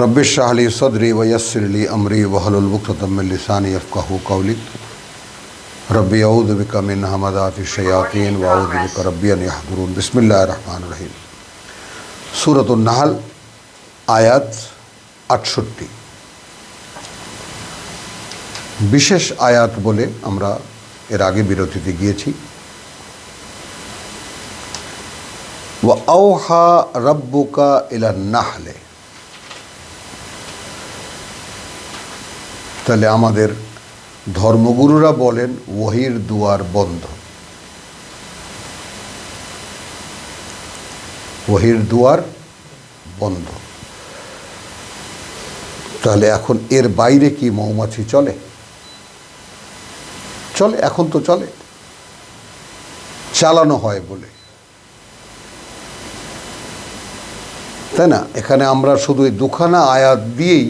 रब्बिश इश्रह ली सदरी व यस्सिर ली अमरी वहलुल उक़दतम मिन लिसानी यफ़क़हू क़ौली रब्बी अऊज़ु बिका मिन हमाज़ातिश शयातीन व अऊज़ु बिका रब्बी अन यहज़ुरून। बिस्मिल्लाहिर रहमानिर रहीम। सूरतुन नहल आयात 68। विशेष आयात बोले আমরা এর আগে বিরতিতে গিয়েছি। ওয়া আওহা রাব্বুকা ইলান নাহলে, তাহলে আমাদের ধর্মগুরুরা বলেন ওহীর দুয়ার বন্ধ, ওহীর দুয়ার বন্ধ। তাহলে এখন এর বাইরে কি মৌমাছি চলে? চলে, এখন তো চলে, চালানো হয় বলে, তাই না? এখানে আমরা শুধু এই দুখানা আয়াত দিয়েই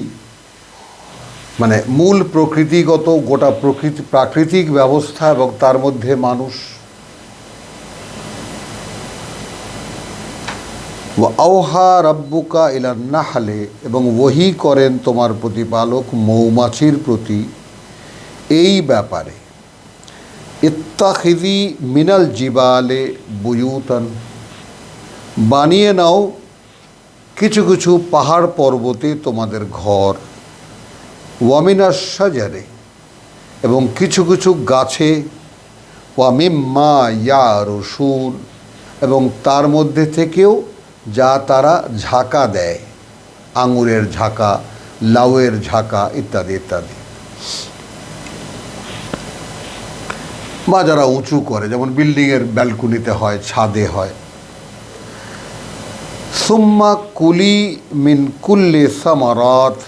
মানে মূল প্রকৃতিগত গোটা প্রাকৃতিক ব্যবস্থা এবং তার মধ্যে মানুষ, ওয়া আওহা রাব্বুকা ইলান নাহলে, এবং ওহী করেন তোমার প্রতিপালক মৌমাছির প্রতি এই ব্যাপারে, ইত্তাখিযি মিনাল জিবালে বুয়ুতান, বানিয়ে নাও কিছু কিছু পাহাড় পর্বতে তোমাদের ঘর, ওয়া মিনাশ শাজারে, এবং কিছু কিছু গাছে, ওয়া মিম্মা ইয়ারুশুন, এবং তার মধ্যে থেকেও যা তারা ঝাঁকা দেয়, আঙুরের ঝাঁকা, লাউয়ের ঝাঁকা ইত্যাদি ইত্যাদি, বা যারা উঁচু করে, যেমন বিল্ডিংয়ের ব্যালকনিতে হয়, ছাদে হয়। সুম্মা কুলি মিন কুল্লি সামারাত,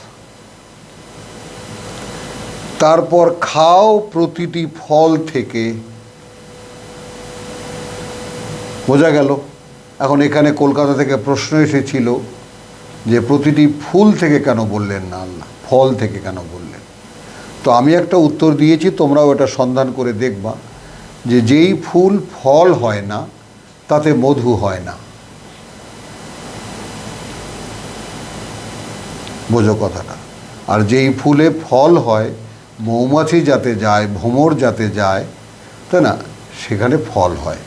তারপর খাও প্রতিটি ফল থেকে। বোঝা গেল? এখন এখানে কলকাতা থেকে প্রশ্ন এসেছিল যে প্রতিটি ফুল থেকে কেন বললেন না আল্লাহ, ফল থেকে কেন বললেন? তো আমি একটা উত্তর দিয়েছি, তোমরাও এটা সন্ধান করে দেখবা যে যেই ফুল ফল হয় না তাতে মধু হয় না। বোঝো কথাটা? আর যেই ফুলে ফল হয়, মৌমাছি যাতে যায়, ভ্রমর যাতে যায়, তাই না, সেখানে ফল হয়।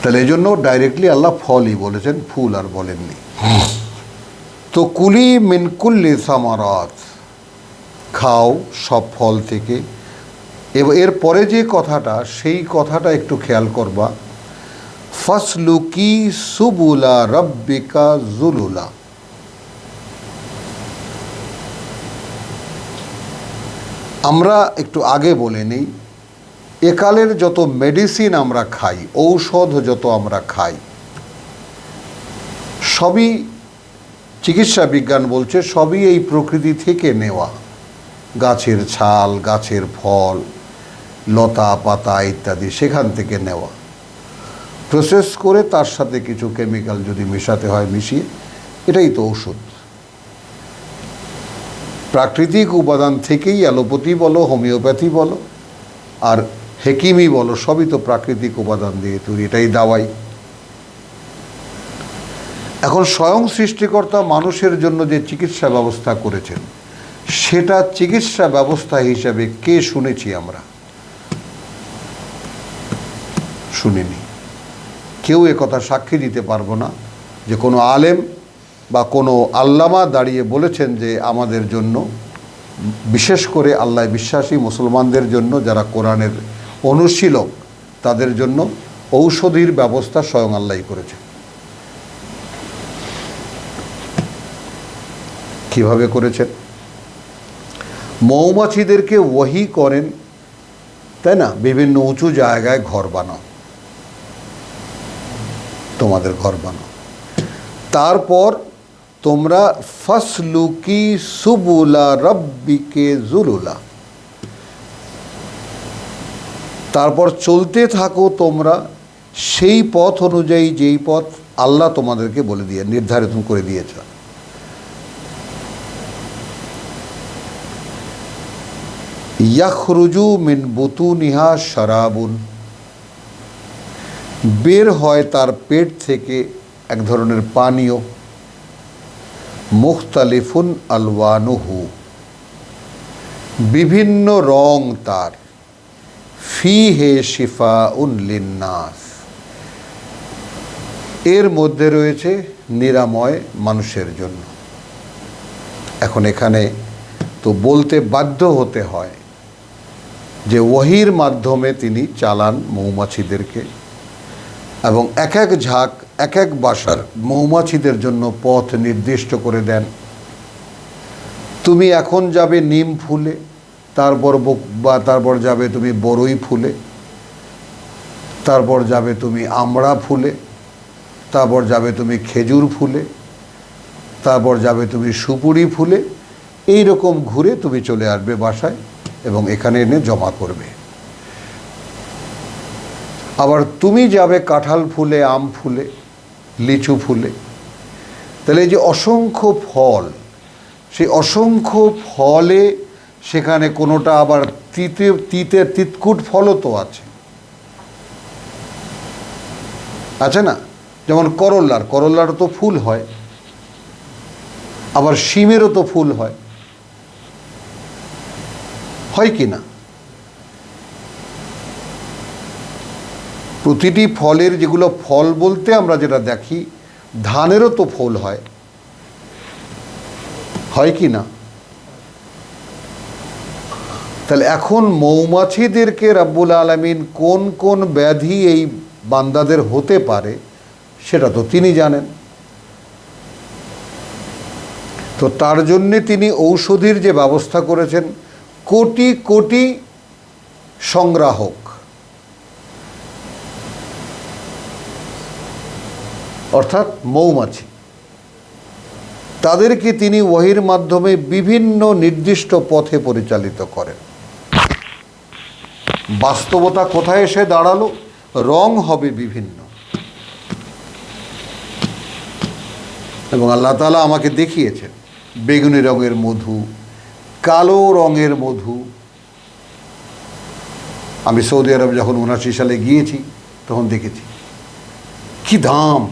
তাহলে এই জন্য ডাইরেক্টলি আল্লাহ ফলই বলেছেন, ফুল আর বলেননি। তো কুলি মিন কুল্লি সামারাত, খাও সব ফল থেকে। এর পরে যে কথাটা, সেই কথাটা একটু খেয়াল করবা, ফাসলুকি সুবুলা রাব্বিকা যুলুলা। আমরা একটু আগে বলে নিই, একালের যত মেডিসিন আমরা খাই, ঔষধ যত আমরা খাই, সবই চিকিৎসা বিজ্ঞান বলছে সবই এই প্রকৃতি থেকে নেওয়া। গাছের ছাল, গাছের ফল, লতা পাতা ইত্যাদি সেখান থেকে নেওয়া, প্রসেস করে তার সাথে কিছু কেমিক্যাল যদি মেশাতে হয় মিশিয়ে, এটাই তো ঔষধ। প্রাকৃতিক উপাদান থেকেই অ্যালোপ্যাথি বলো, হোমিওপ্যাথি বলো, আর হেকিমি বলো, সবই তো প্রাকৃতিক উপাদান দিয়ে তৈরি, এটাই দাওয়াই। এখন স্বয়ং সৃষ্টিকর্তা মানুষের জন্য যে চিকিৎসা ব্যবস্থা করেছেন, সেটা চিকিৎসা ব্যবস্থা হিসাবে কে শুনেছি আমরা? শুনিনি। কেউ একথা সাক্ষী দিতে পারবো না যে কোনো আলেম বা কোনো আল্লামা দাঁড়িয়ে বলেছেন যে আমাদের জন্য, বিশেষ করে আল্লাহ বিশ্বাসী মুসলমানদের জন্য, যারা কোরআনের অনুশীলক, তাদের জন্য ঔষধির ব্যবস্থা স্বয়ং আল্লাহই করেছেন। কিভাবে করেছেন? মৌমাছিদেরকে ওহী করেন, তাই না, বিভিন্ন উঁচু জায়গায় ঘর বানাও, তোমাদের ঘর বানাও। তারপর তোমরা ফাসলুকি সুবুলা রাব্বিকে যুলুলা, তারপর চলতে থাকো তোমরা সেই পথ অনুযায়ী, যেই পথ আল্লাহ তোমাদেরকে বলে দিয়ে নির্ধারিত করে দিয়েছে। ইয়াখরুজু মিন বুতুনিহা শারাবুন, বের হয় তার পেট থেকে এক ধরনের পানীয়, মুখতালিফুন আলওয়ানুহু, বিভিন্ন রং তার, ফিহে শিফাউন লিন্নাস, এর মধ্যে রয়েছে নিরাময় মানুষের জন্য। এখন এখানে তো বলতে বাধ্য হতে হয় যে ওহীর মাধ্যমে তিনি চালান মৌমাছিদেরকে, এবং এক এক ঝাঁক এক এক বাসার মৌমাছিদের জন্য পথ নির্দিষ্ট করে দেন। তুমি এখন যাবে নিম ফুলে, তারপর যাবে তুমি বরই ফুলে, তারপর যাবে তুমি আমড়া ফুলে, তারপর যাবে তুমি খেজুর ফুলে, তারপর যাবে তুমি সুপুরি ফুলে। এই রকম ঘুরে তুমি চলে আসবে বাসায় এবং এখানে এনে জমা করবে। আবার তুমি যাবে কাঁঠাল ফুলে, আম ফুলে, লিচু ফুলে। তাহলে এই যে অসংখ্য ফল, সেই অসংখ্য ফলে সেখানে কোনোটা আবার তিতকুট ফলও তো আছে না? যেমন করল্লারও তো ফুল হয়, আবার শিমেরও তো ফুল হয় কি না? প্রতিটি ফলের, যেগুলো ফল বলতে আমরা যেটা দেখি, ধানেরও তো ফল হয় কি না? তাহলে এখন মৌমাছিদেরকে রব্বুল আলামিন কোন কোন ব্যাধি এই বান্দাদের হতে পারে সেটা তো তিনি জানেন। তো তার জন্যে তিনি ঔষধির যে ব্যবস্থা করেছেন, কোটি কোটি সংগ্রাহক, অর্থাৎ মৌমাছি, তাদেরকে তিনি ওহীর মাধ্যমে বিভিন্ন নির্দিষ্ট পথে পরিচালিত করেন। বাস্তবতা কোথায় এসে দাঁড়ালো? রং হবে বিভিন্ন, এবং আল্লাহ তাআলা আমাকে দেখিয়েছেন বেগুনি রঙের মধু, কালো রঙের মধু। আমি সৌদি আরব যখন 79 সালে গিয়েছি তখন দেখেছি কি দাম।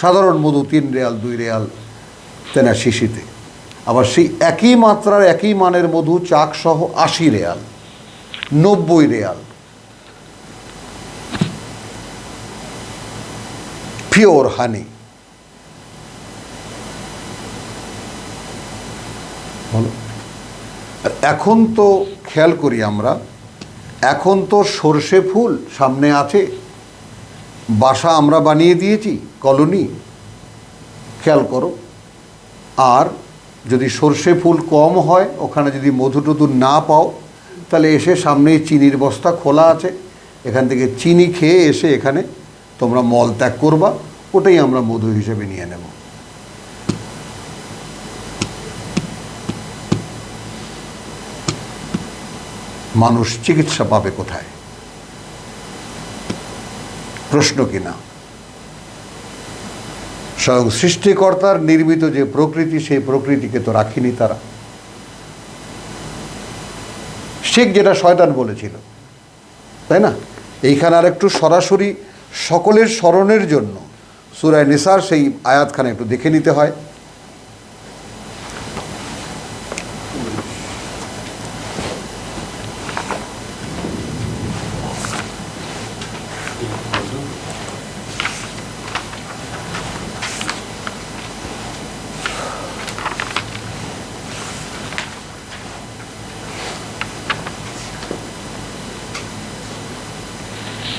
সাধারণ মধু 3 রিয়াল 2 রিয়াল তেনা শিশিতে, আবার সেই একই মাত্রার একই মানের মধু চাক সহ 80 রিয়াল 90 রিয়াল। পিওর হানি। এখন তো খেয়াল করি আমরা, এখন তো সর্ষে ফুল সামনে আছে, বাসা আমরা বানিয়ে দিয়েছি, কলোনি, খেয়াল করো। আর যদি সর্ষে ফুল কম হয়, ওখানে যদি মধু টধু না পাও, তাহলে এসে সামনেই চিনির বস্তা খোলা আছে, এখান থেকে চিনি খেয়ে এসে এখানে তোমরা মল ত্যাগ করবা, ওটাই আমরা মধু হিসেবে নিয়ে নেব। মানুষ চিকিৎসা পাবে কোথায়? প্রশ্ন কিনা? স্বয়ং সৃষ্টিকর্তার নির্মিত যে প্রকৃতি, সেই প্রকৃতিকে তো রাখিনি তারা। শেখ যেটা শয়তান বলেছিল, তাই না? এইখানে আর একটু সরাসরি সকলের স্মরণের জন্য সূরা নিসার সেই আয়াতখানা একটু দেখে নিতে হয়।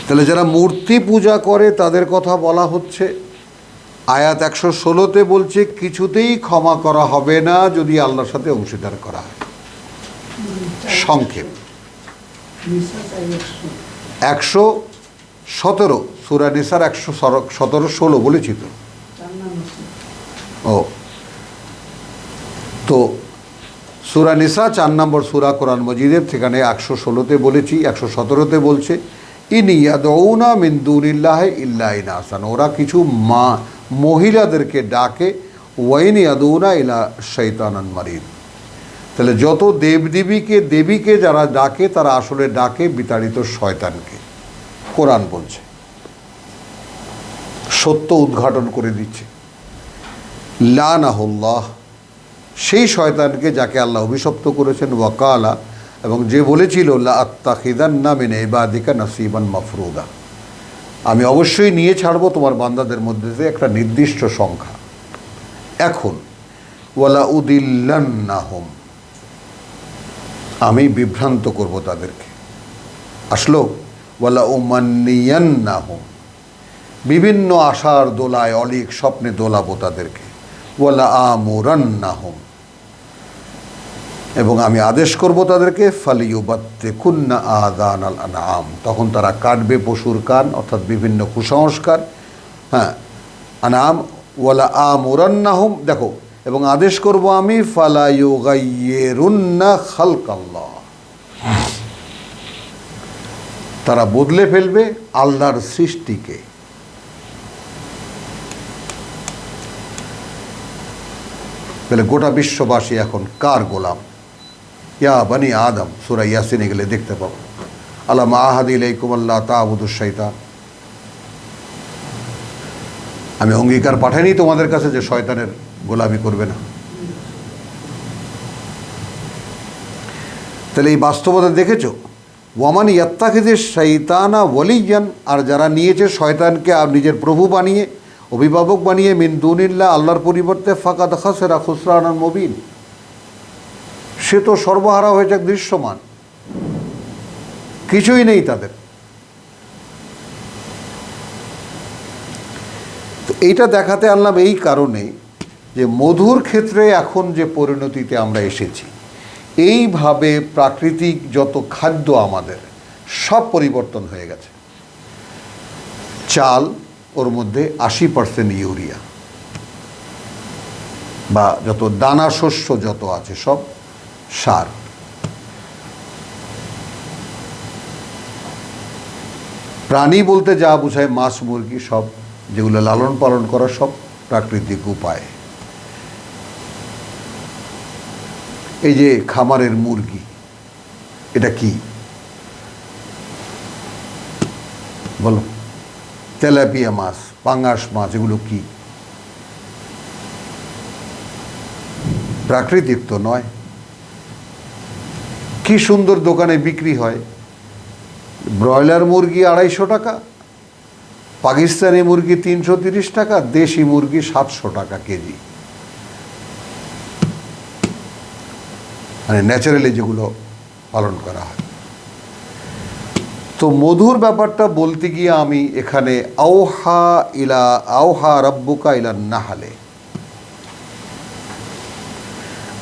তাহলে যারা মূর্তি পূজা করে তাদের কথা বলা হচ্ছে। আয়াত 116-তে বলছে কিছুতেই ক্ষমা করা হবে না যদি আল্লাহর সাথে অংশীদার করা হয়। সংক্ষেপ 117 সূরা নিসার 117-16 বলেছি তো। তো সূরা নিসা 4 নম্বর সূরা কোরআন মজিদের, সেখানে 116-তে বলেছি, 117-তে বলছে ইন ইয়াদউনা মিন দুনিল্লাহি ইল্লা ইনাসান, ওরা কিছু মহিলাদেরকে ডাকে, ওয়াইন ইয়াদউনা ইলা শাইতানান মারিদ। তাহলে যত দেবীকে যারা ডাকে তারা আসলে ডাকে বিতাড়িত শয়তানকে। কোরআন বলছে, সত্য উদ্ঘাটন করে দিচ্ছে। লানাহুল্লাহ, সেই শয়তানকে যাকে আল্লাহ অভিশপ্ত করেছেন ওয়াকালা, এবং যে বলেছিল লা আত্তাখিযান্না মিন ইবাদিকা নাসিবান মাফরুদা, আমি অবশ্যই নিয়ে ছাড়বো তোমার বান্দাদের মধ্যে থেকে একটা নির্দিষ্ট সংখ্যা। এখন ওয়ালা উদিল্লান্নাহুম, আমি বিভ্রান্ত করব তাদেরকে। আসলো ওয়ালা উমান্নিয়ান্নাহুম, বিভিন্ন আশার দোলায় অলিক স্বপ্নে দোলাবো তাদেরকে। ওয়ালা আমুরান্নাহুম, এবং আমি আদেশ করব তাদেরকে ফালিয়ুবাত্তিকুন্না আযানাল আনআম, তখন তারা কাটবে পশুর কান, অর্থাৎ বিভিন্ন কুসংস্কার। হ্যাঁ, আনাম। ওয়ালা আমুরান্নাহুম, দেখো, এবং আদেশ করব আমি ফালা ইউগাইয়িরুন্না খালকাল্লাহ, তারা বদলে ফেলবে আল্লাহর সৃষ্টিকে। তাহলে গোটা বিশ্ববাসী এখন কার গোলাম? ইয়া বানি আদম, সূরা ইয়াসিনে গেলে দেখতে পাবো। আলাম আহাদ ইলাইকুম আল্লা তা'বুদুশ শাইতান, আমি অঙ্গীকার পাঠাইনি তোমাদের কাছে যে শয়তানের গোলামি করবে না। তাহলে এই বাস্তবতা দেখেছো? ওয়ামান ইয়াত্তাখিযিশ শাইতানা ওয়ালিয়ান, আর যারা নিয়েছে শয়তানকে আর নিজের প্রভু বানিয়ে, অভিভাবক বানিয়ে, মিন দুনিল্লাহ, আল্লাহর পরিবর্তে, ফাকাদ খাসিরা খুসরানান মুবিন, সে তো সর্বহারা হয়েছে, দৃশ্যমান, কিছুই নেই তাদের। তো এইটা দেখাতে আনলাম এই কারণে যে মধুর ক্ষেত্রে এখন যে পরিণতিতে আমরা এসেছি, এইভাবে প্রাকৃতিক যত খাদ্য আমাদের সব পরিবর্তন হয়ে গেছে। চাল, ওর মধ্যে 80% ইউরিয়া, বা যত দানা শস্য যত আছে সব সার। প্রাণী বলতে যা বোঝায় মাছ, মুরগি, সব যেগুলো লালন পালন করা, সব প্রাকৃতিক উপায়ে। এই যে খামারের মুরগি, এটা কি বলো? তেলাপিয়া মাছ, পাঙ্গাস মাছ, এগুলো কি প্রাকৃতিক? তো নয়। কি সুন্দর দোকানে বিক্রি হয়, ব্রয়লার মুরগি 250 টাকা, পাকিস্তানি মুরগি 330 টাকা, দেশি মুরগি 700 টাকা কেজি। মানে ন্যাচারালি যেগুলো পালন করা হয়। তো মধুর ব্যাপারটা বলতে গিয়ে আমি এখানে আওহা রাব্বুকা ইলা নাহলে,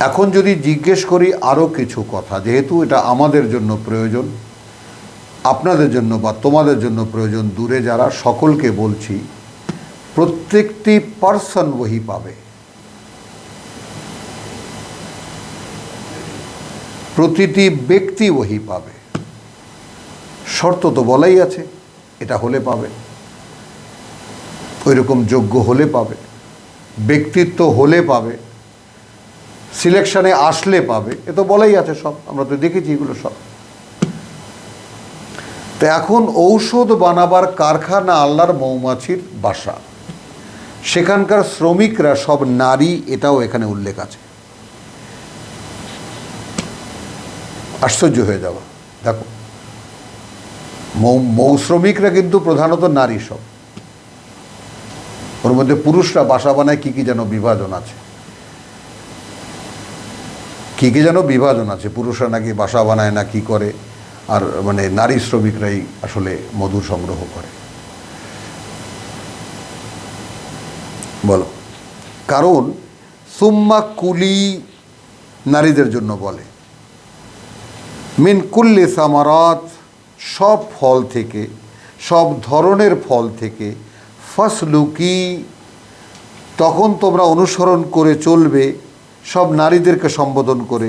এখন যদি জিজ্ঞেস করি আরও কিছু কথা, যেহেতু এটা আমাদের জন্য প্রয়োজন, আপনাদের জন্য বা তোমাদের জন্য প্রয়োজন, দূরে যারা, সকলকে বলছি, প্রত্যেকটি পার্সন ওহি পাবে, প্রতিটি ব্যক্তি ওহি পাবে। শর্ত তো বলাই আছে, এটা হলে পাবে, ওই রকম যোগ্য হলে পাবে, ব্যক্তিত্ব হলে পাবে, সিলেকশনে আসলে পাবে, এ তো বলাই আছে সব, আমরা তো দেখেছি এগুলো সব। তো এখন ঔষধ বানাবার কারখানা আল্লাহর মৌমাছির বাসা, সেখানকার শ্রমিকরা সব নারী, এটাও এখানে উল্লেখ আছে। আশ্চর্য হয়ে যাওয়া, দেখো, মৌ শ্রমিকরা কিন্তু প্রধানত নারী সব, ওর মধ্যে পুরুষরা বাসা বানায়, কি কি যেন বিভাজন আছে, কি কি যেন বিভাজন আছে, পুরুষরা নাকি বাসা বানায় না কি করে, আর মানে নারী শ্রমিকরাই আসলে মধু সংগ্রহ করে। বলো, কারণ সুম্মা কুলি নারীদের জন্য বলে, মিন কুল্লি সামারাত, সব ফল থেকে, সব ধরনের ফল থেকে, ফাসলুকি, তখন তোমরা অনুসরণ করে চলবে, সব নারীদেরকে সম্বোধন করে,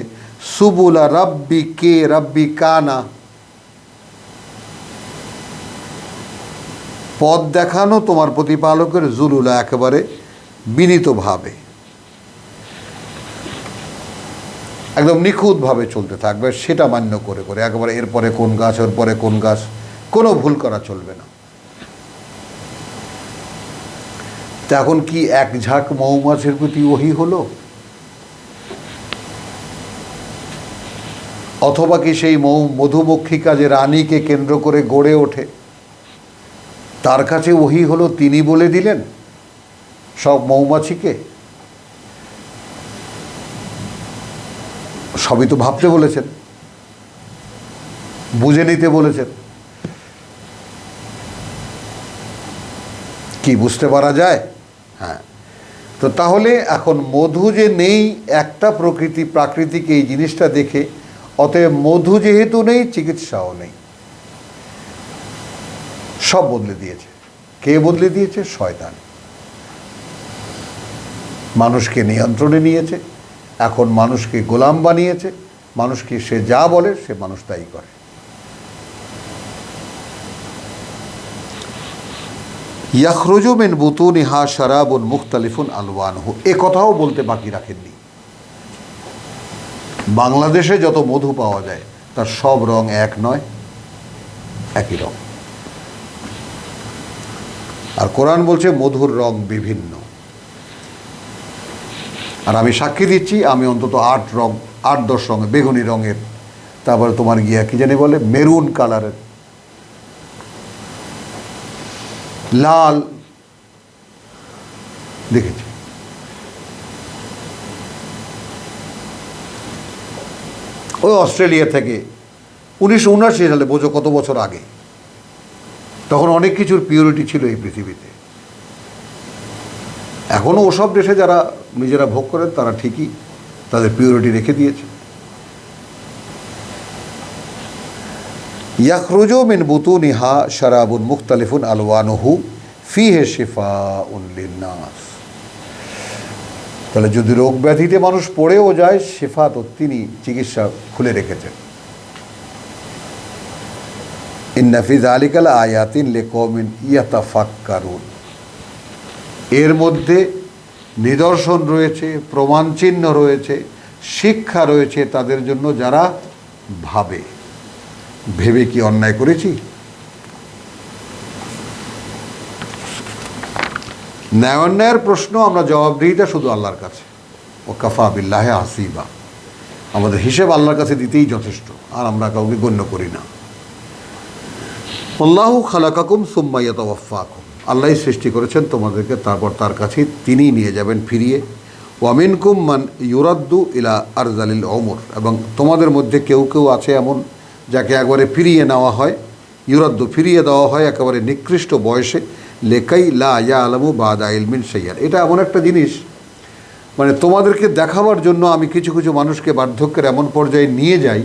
সুবুলা রাব্বি কে রাব্বি কানা, পথ দেখানো তোমার প্রতিপালকের, জুলুলা, একেবারে বিনীতভাবে, একদম নিখুঁতভাবে চলতে থাকবে, সেটা মান্য করে করে, একেবারে এরপরে কোন গাছ, ওর পরে কোন গাছ, কোনো ভুল করা চলবে না। তা এখন কি এক ঝাঁক মৌমাছির প্রতি ওহি হলো? অথবা কি সেই মধুমক্ষিকা যে রানীকে কেন্দ্র করে গড়ে ওঠে, তার কাছে ওহী হলো, তিনি বলে দিলেন সব মৌমাছিকে? সবই তো ভাবতে বলেছেন, বুঝে নিতে বলেছেন। কি বুঝতে পারা যায়? হ্যাঁ। তো তাহলে এখন মধু যে নেই, একটা প্রাকৃতিক এই জিনিসটা দেখে, অতএব মধু যেহেতু নেই, চিকিৎসাও নেই। সব বদলে দিয়েছে। কে বদলে দিয়েছে? শয়তান। মানুষকে নিয়ন্ত্রণে নিয়েছে, এখন মানুষকে গোলাম বানিয়েছে, মানুষকে সে যা বলে সে মানুষ তাই করে। ইয়াখরুজু মিন বুতুনিহা শারাবুন মুখতালিফুন আলওয়ানহু, এ কথাও বলতে বাকি রাখেননি। বাংলাদেশে যত মধু পাওয়া যায় তার সব রং এক নয়, একই রং। আর কোরআন বলছে মধুর রং বিভিন্ন। আর আমি সাক্ষী দিচ্ছি, আমি অন্তত 8-10 রঙের, বেগুনি রঙের, তারপরে তোমার গিয়া কি জানি বলে মেরুন কালারের, লাল দেখেছি। ওই অস্ট্রেলিয়া থেকে 1979 সালে, বোঝো কত বছর আগে। তখন অনেক কিছুর পিউরিটি ছিল এই পৃথিবীতে। এখনও ওসব দেশে যারা নিজেরা ভোগ করেন তারা ঠিকই তাদের পিউরিটি রেখে দিয়েছে। ইয়াখরুজু মিন বুতুনিহা শারাবুন মুখতালিফুন আলওয়ানুহু ফিহি শিফাউন লিন্নাস। তাহলে যদি রোগ ব্যাধিতে মানুষ পড়েও যায়, শিফা তো তিনি চিকিৎসা খুলে রেখেছেন। ইন্না ফি যালিকা লাআয়াতিন লিকওমিন ইয়াতাফাক্কারুন, এর মধ্যে নিদর্শন রয়েছে, প্রমাণ চিহ্ন রয়েছে, শিক্ষা রয়েছে তাদের জন্য যারা ভাবে। ভেবে কি অন্যায় করেছি? ন্যায় অন্যায়ের প্রশ্ন আমরা জবাবদিহিতা শুধু আল্লাহর কাছে। ও কাফা বিল্লাহি হাসিবা, আমাদের হিসেব আল্লাহর কাছে দিতেই যথেষ্ট, আর আমরা কাউকে গণ্য করি না। আল্লাহু খালাকাকুম সুম্মা ইয়াতাওয়াফাকুম, আল্লাহই সৃষ্টি করেছেন তোমাদেরকে, তারপর তার কাছে তিনিই নিয়ে যাবেন ফিরিয়ে। ওয়া মিনকুম মান ইউরাদ্দু ইলা আরজালিল উমর, এবং তোমাদের মধ্যে কেউ কেউ আছে এমন যাকে একবারে ফিরিয়ে নেওয়া হয়, ইউরাদ্দু ফিরিয়ে দেওয়া হয় একেবারে নিকৃষ্ট বয়সে, লেকাই লা ইয়ালামু বাদা ইলমিন শাইয়ান। এটা এমন একটা জিনিস, মানে তোমাদেরকে দেখাবার জন্য আমি কিছু কিছু মানুষকে বার্ধক্যের এমন পর্যায়ে নিয়ে যাই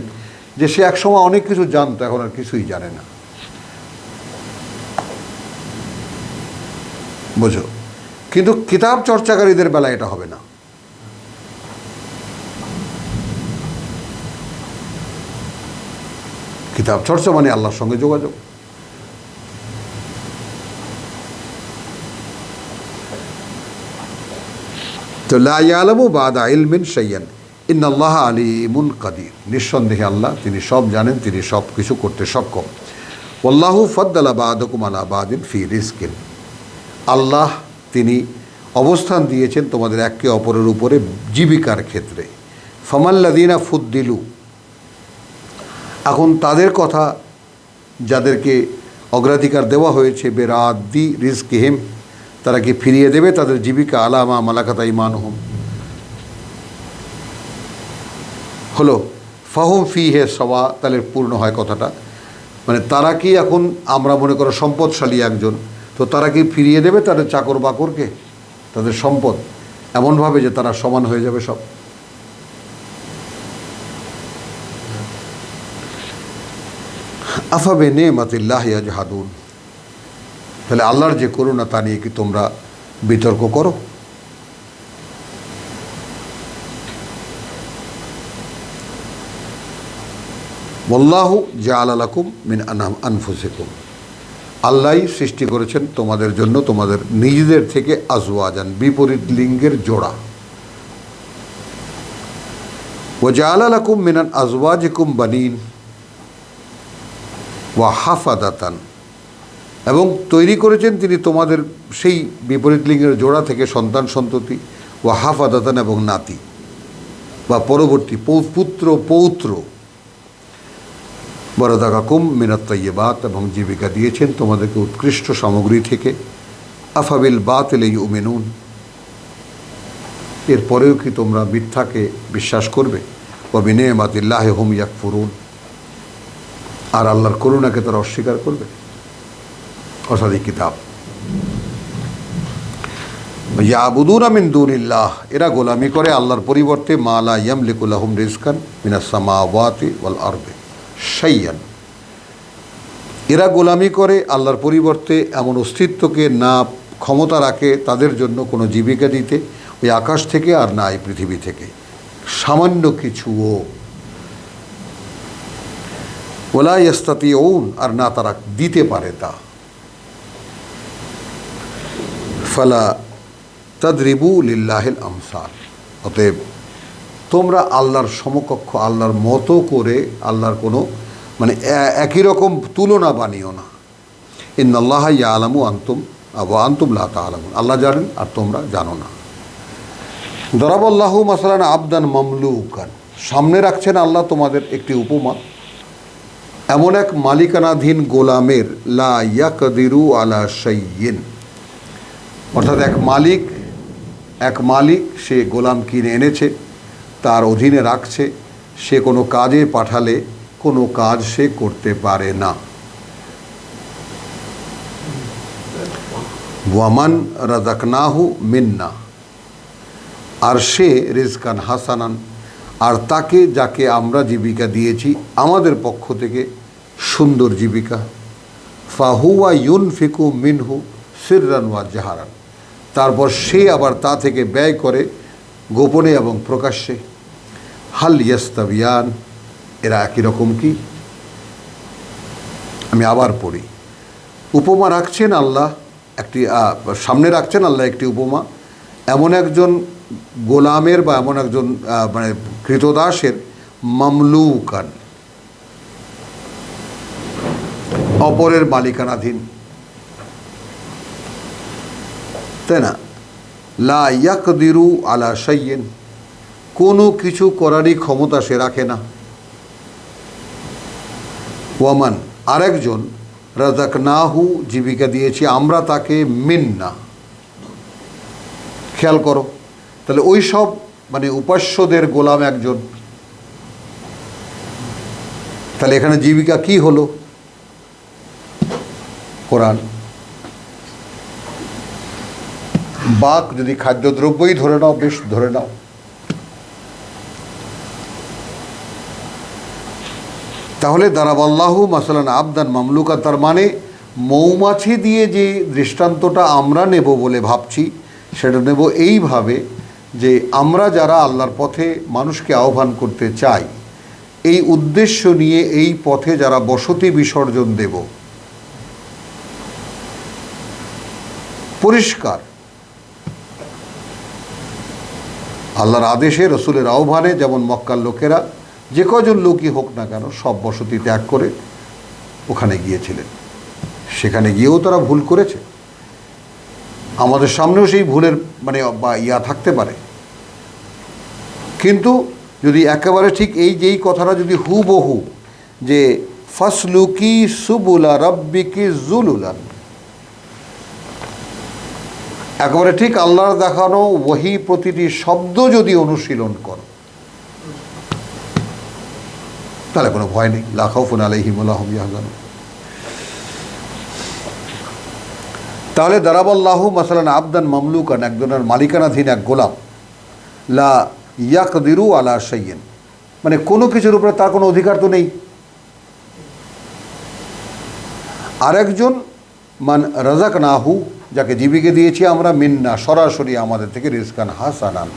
যে সে একসময় অনেক কিছু জানতো, এখন আর কিছুই জানে না। বোঝো? কিন্তু কিতাব চর্চাকারীদের বেলায় এটা হবে না। কিতাব চর্চা মানে আল্লাহর সঙ্গে যোগাযোগ। তো লা ইয়ালামু বাদা ইলমিন শাইয়ান ইন্নাল্লাহ আলিমুন কাদির, নিঃসন্দেহে আল্লাহ তিনি সব জানেন, তিনি সব কিছু করতে সক্ষম। ওয়াল্লাহু ফাদ্দালা বা'দাকুম আলা বা'দিন ফি রিজকিন, আল্লাহ তিনি অবস্থান দিয়েছেন তোমাদের একে অপরের উপরে জীবিকার ক্ষেত্রে। ফামাল্লাযীনা ফুদ্দিলু, এখন তাদের কথা যাদেরকে অগ্রাধিকার দেওয়া হয়েছে, বেরাদ্দি রিজকিহিম, তারা কি ফিরিয়ে দেবে তাদের জীবিকা, আলামা মালাকাত আইমানুহুম, হলো ফাহুম ফিহে সাওয়া, তাহলে পূর্ণ হয় কথাটা। মানে তারা কি এখন, আমরা মনে করো সম্পদশালী একজন, তো তারা কি ফিরিয়ে দেবে তাদের চাকর বাকরকে তাদের সম্পদ এমনভাবে যে তারা সমান হয়ে যাবে সব? আফা বিনিমাতিল্লাহি ইয়াজহাদুন, তাহলে আল্লাহর যে করুণা তা নিয়ে কি তোমরা বিতর্ক করো? ওয়াল্লাহু জাআলা লাকুম মিন আনফুসিকুম, আল্লাহই সৃষ্টি করেছেন তোমাদের জন্য তোমাদের নিজেদের থেকে আজওয়াজান, বিপরীত লিঙ্গের জোড়া। ওয়া জাআলা লাকুম মিন আজওয়াজিকুম বানিন ওয়া হাফাদাতান, এবং তৈরি করেছেন তিনি তোমাদের সেই বিপরীত লিঙ্গের জোড়া থেকে সন্তান সন্ততি, ওয়া হাফাদাতান, এবং নাতি বা পরবর্তী পুত্র পৌত্র, ওয়ারাযাকাকুম মিনাত তাইয়্যিবাত, এবং জীবিকা দিয়েছেন তোমাদেরকে উৎকৃষ্ট সামগ্রী থেকে। আফাবিল বাতিলি ইউমিনুন, এরপরেও কি তোমরা মিথ্যাকে বিশ্বাস করবে? ওয়া বিনি'মাতিল্লাহি হুম ইয়াকফুরুন, আর আল্লাহর করুণাকে তারা অস্বীকার করবে। অর্থাৎ এই কিতাব ইয়াবুদুনা মিন দুনিল্লাহ, এরা গোলামি করে আল্লাহর পরিবর্তে মা লা ইয়ামলিকু লাহুম রিজকান মিনাস সামাওয়াতি ওয়াল আরদি শাইয়ান, এরা গোলামি করে আল্লাহর পরিবর্তে এমন অস্তিত্বকে না ক্ষমতা রাখে তাদের জন্য কোনো জীবিকা দিতে ওই আকাশ থেকে আর না এই পৃথিবী থেকে সামান্য কিছুও। ওয়ালা ইয়াস্তাতিউন, আর না তারা দিতে পারে তা। ফালা তাদরিবু লিল্লাহিল আমসাল, অতএব তোমরা আল্লাহর সমকক্ষ, আল্লাহর মতো করে আল্লাহর কোনো একই রকম তুলনা বানিও না। ইন্নাল্লাহা ইয়ালামু আনতুম ওয়া আনতুম লা তা'লামুন, আল্লাহ জানেন আর তোমরা জানো না। দরাবাল্লাহু মাসালান আবদান মামলুকান, সামনে রাখছেন আল্লাহ তোমাদের একটি উপমা, এমন এক মালিকানাধীন গোলামের, লা ইয়াকদিরু আলা শাইইন, অর্থাৎ এক মালিক সে গোলাম কিনে এনেছে, তার অধীনে রাখছে, সে কোনো কাজে পাঠালে কোনো কাজ সে করতে পারে না। ওয়ামান রাযাকনাহু মিন্না, আর সে রিজকান হাসানান, আর তাকে যাকে আমরা জীবিকা দিয়েছি আমাদের পক্ষ থেকে সুন্দর জীবিকা, ফাহুয়া ইউনফিকু মিনহু সিররান ওয়া জাহারান, তারপর সে আবার তা থেকে ব্যয় করে গোপনে এবং প্রকাশ্যে। হাল ইয়াস্তাবিয়ান, এরা একই রকম কি? আমি আবার পড়ি। উপমা রাখছেন আল্লাহ একটি, সামনে রাখছেন আল্লাহ একটি উপমা, এমন একজন গোলামের বা এমন একজন কৃতদাসের, মামলুকান, অপরের মালিকানাধীন, তাই না? লা ইয়াকদিরু আলা শাইইন, কোনো কিছু করারই ক্ষমতা সে রাখে না। ওয়ামান, আরেকজন, রাযাকনাহু, জীবিকা দিয়েছি আমরা তাকে, মিন্না, খেয়াল করো তাহলে ওই সব উপাস্যদের গোলাম একজন, তাহলে এখানে জীবিকা কি হলো? কোরআন। বাক যদি খাদ্যদ্রব্যই ধরে নাও, বেশ ধরে নাও, তাহলে দারাবাল্লাহু মাসালান আবদান মামলুকা, তার মানে মৌমাছি দিয়ে যে দৃষ্টান্তটা আমরা নেব বলে ভাবছি সেটা নেব এইভাবে যে আমরা যারা আল্লাহর পথে মানুষকে আহ্বান করতে চাই, এই উদ্দেশ্য নিয়ে এই পথে যারা বসতি বিসর্জন দেব, পরিষ্কার আল্লাহর আদেশে, রসুলের আহ্বানে, যেমন মক্কার লোকেরা যে কজন লোকই হোক না কেন সব বসতি ত্যাগ করে ওখানে গিয়েছিলেন, সেখানে গিয়েও তারা ভুল করেছে। আমাদের সামনেও সেই ভুলের থাকতে পারে, কিন্তু যদি একেবারে ঠিক যেই কথাটা যদি হুবহু, যে ফাসলুকি সুবুলা রাব্বিকি যুলুলান, একেবারে ঠিক আল্লাহর দেখানো ওহী প্রতিটি শব্দ যদি অনুশীলন করো, তাহলে কোনো ভয় নেই। লা খাউফুন আলাইহিম ওয়া লা হুম ইয়াহজানুন। তাহলে দারাবাল্লাহু মাসালান আবদান মামলুকান, একজনের মালিকানাধীন এক গোলাম, লা ইয়াকদিরু আলা শাইইন, কোনো কিছুর উপরে তার কোনো অধিকার তো নেই। আরেকজন, মান রাযাকনাহু, যাকে জীবিকা দিয়েছি আমরা, মিন্না, সরাসরি আমাদের থেকে, রিজকান হাসানান,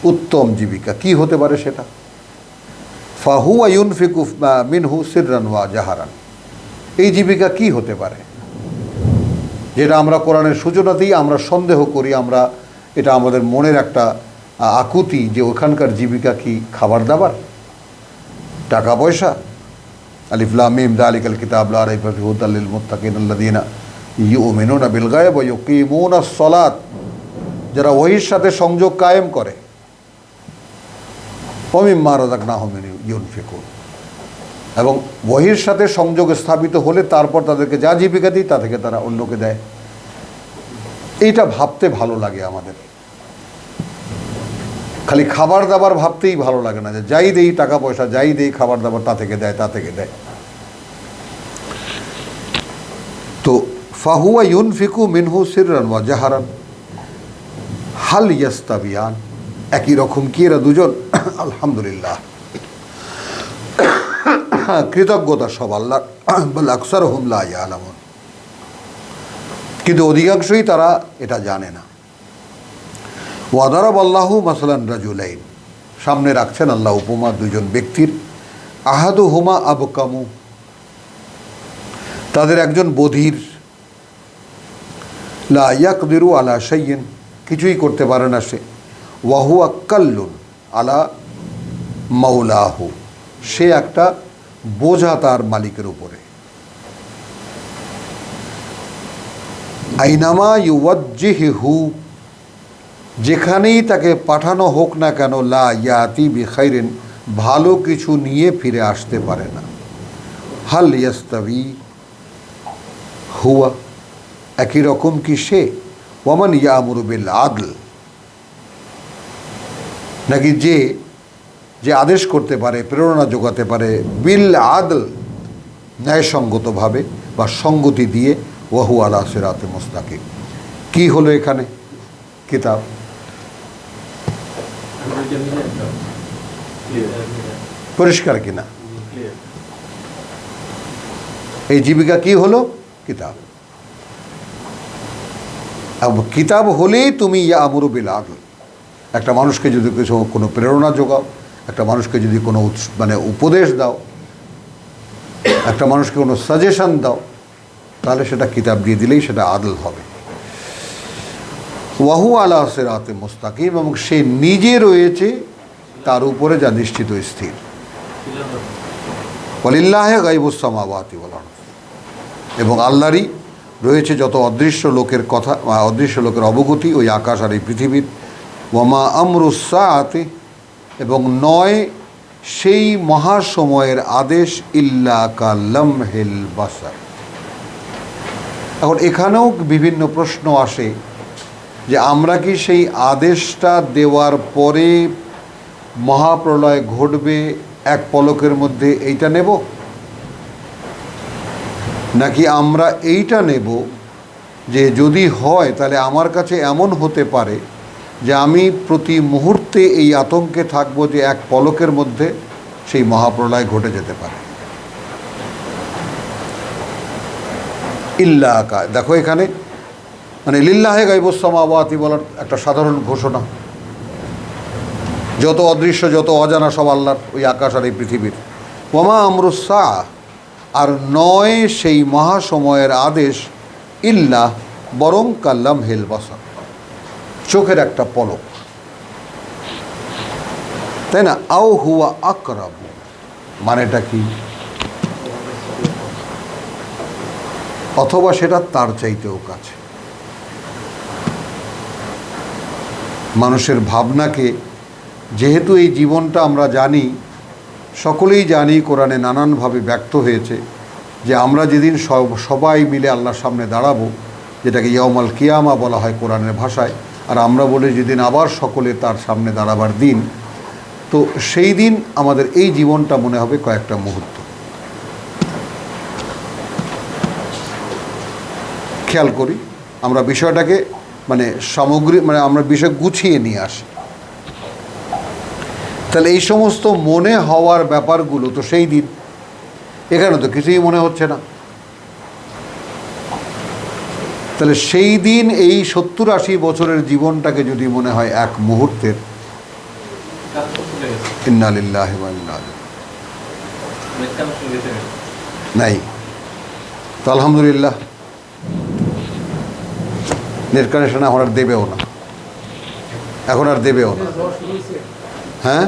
উত্তম জীবিকা। কি হতে পারে সেটা? ফাহুয়া ইউনফিকু মিনহু সিররান ওয়া জাহারান, এই জীবিকা কি হতে পারে? যেটা আমরা কোরআনের সূচনাতেই আমরা সন্দেহ করি, আমরা এটা আমাদের মনের একটা আকুতি যে ওখানকার জীবিকা কি খাবার দাবার, টাকা পয়সা? আলিফ লাম মিম যালিকাল কিতাব লা রাইবা ফীহি হুদাল লিল মুত্তাকিন আল্লাযীনা ইউমিনুনা বিল গায়ব ওয়া ইউকিমুনাস সালাত, যারা ওহীর সাথে সংযোগ কায়েম করে, ওয়া মিম্মা রাযাকনাহুম ইউনফিকুন, এবং ওহীর সাথে সংযোগ স্থাপিত হলে তারপর তাদেরকে যা জীবিকা দিই তা থেকে তারা অন্যকে দেয়। এইটা ভাবতে ভালো লাগে আমাদের। খালি খাবার দাবার ভাবতেই ভালো লাগে না যে যাই দেই টাকা পয়সা, যাই দেই খাবার দাবার তা থেকে দেয়, তা থেকে দেয়। তো ফাহুয়া ইউনফিকু মিনহু সিররান ওয়া জাহারান হাল ইয়াস্তাবিয়ান, একই রকম কি এরা দুজন? আলহামদুলিল্লাহ, কৃতজ্ঞতা সব আল্লাহ। বল আকসারহুম লা ইয়ালামুন, কিন্তু অধিকাংশই তারা এটা জানে না। ওয়াদারাবাল্লাহু মাসালান রাজুলাইন, সামনে রাখছেন আল্লাহ উপমা দুজন ব্যক্তির। আহাদুহুমা আবকামু, তাদের একজন বধির, লা ইয়াকদিরু আলা শাইইন, কিছুই করতে পারে না সে। ওয়াহুয়া কাল্লুন আলা মাওলাহু, সে একটা বোঝা তার মালিকের উপরে। আইনামা ইউওয়াজ্জিহু, যেখানেই তাকে পাঠানো হোক না কেন, লা ইয়াতি বিখাইরিন, ভালো কিছু নিয়ে ফিরে আসতে পারে না। হাল ইয়াস্তাবি হুয়া, একই রকম কি সে? ওয়ামান ইয়ামুরু বিল আদল, নাকি যে যে আদেশ করতে পারে, প্রেরণা যোগাতে পারে, বিল আদল, ন্যায়সঙ্গতভাবে বা সঙ্গতি দিয়ে, ওয়াহু আলা সিরাতে মুস্তাকিম। কি হলো এখানে? কিতাব। পরিষ্কার কিনা? এই জীবিকা কি হলো? কিতাব। কিতাব হলেই তুমি ইয়ামুরু বিল আদল, একটা মানুষকে যদি কিছু কোনো প্রেরণা যোগাও, একটা মানুষকে যদি কোনো মানে উপদেশ দাও, একটা মানুষকে কোনো সাজেশন দাও, তাহলে সেটা কিতাব দিয়ে দিলেই সেটা আদল হবে। ওয়াহু আলা সিরাতে মুস্তাকিম, এবং সে নিজে রয়েছে তার উপরে যা নিশ্চিত স্থির। ওয়ালিল্লাহি গায়বুস সামাওয়াতি ওয়াল আরদ, এবং আল্লাহরই রয়েছে যত অদৃশ্য লোকের কথা, অদৃশ্য লোকের অবগতি ওই আকাশ আর এই পৃথিবীর। ওয়ামা আমরুস সাআতি, এবং নয় সেই মহাসময়ের আদেশ, ইল্লা কালামহিল বাসার। এখন এখানেও বিভিন্ন প্রশ্ন আসে যে আমরা কি সেই আদেশটা দেওয়ার পরে মহাপ্রলয় ঘটবে এক পলকের মধ্যে এইটা নেব, নাকি আমরা এইটা নেব যে যদি হয় তাহলে আমার কাছে এমন হতে পারে যে আমি প্রতি মুহূর্তে এই আতঙ্কে থাকবো যে এক পলকের মধ্যে সেই মহাপ্রলয় ঘটে যেতে পারে। ইল্লা কা, দেখো এখানে মানে লিল্লাহে গায়বুস সামাওয়াতি বলার একটা সাধারণ ঘোষণা, যত অদৃশ্য যত অজানা সব আল্লাহর, ওই আকাশ আর এই পৃথিবীর। ওয়ামা আমরুস সাআ, আর নয় সেই মহাসময়ের আদেশ, ইল্লা, বরং কাল্লামহিল বাসার, চোখের একটা পলক, তাই না? আও হুয়া আকরাব, মানেটা কি? অথবা সেটা তার চাইতেও কাছে। মানুষের ভাবনাকে, যেহেতু এই জীবনটা আমরা জানি, সকলেই জানি, কোরআনে নানানভাবে ব্যক্ত হয়েছে যে আমরা যেদিন সবাই মিলে আল্লাহর সামনে দাঁড়াবো, যেটাকে ইয়াউমাল কিয়ামা বলা হয় কোরআনের ভাষায়, আর আমরা বলি যেদিন আবার সকলে তার সামনে দাঁড়াবার দিন, তো সেই দিন আমাদের এই জীবনটা মনে হবে কয়েকটা মুহূর্ত। খেয়াল করি আমরা বিষয়টাকে, মানে সামগ্রিক, মানে আমরা বিষয় গুছিয়ে নিয়ে আসি। তাহলে এই সমস্ত মনে হওয়ার ব্যাপারগুলো তো সেই দিন, এখানে তো কিছুই মনে হচ্ছে না। তাহলে সেই দিন এই 70-80 বছরের জীবনটাকে যদি মনে হয় এক মুহূর্তের, ইন্না লিল্লাহি ওয়া ইন্না ইলাইহি নাই, তো আলহামদুলিল্লাহ নেট কানেকশন এখন আর দেবেও না, এখন আর দেবেও না। হ্যাঁ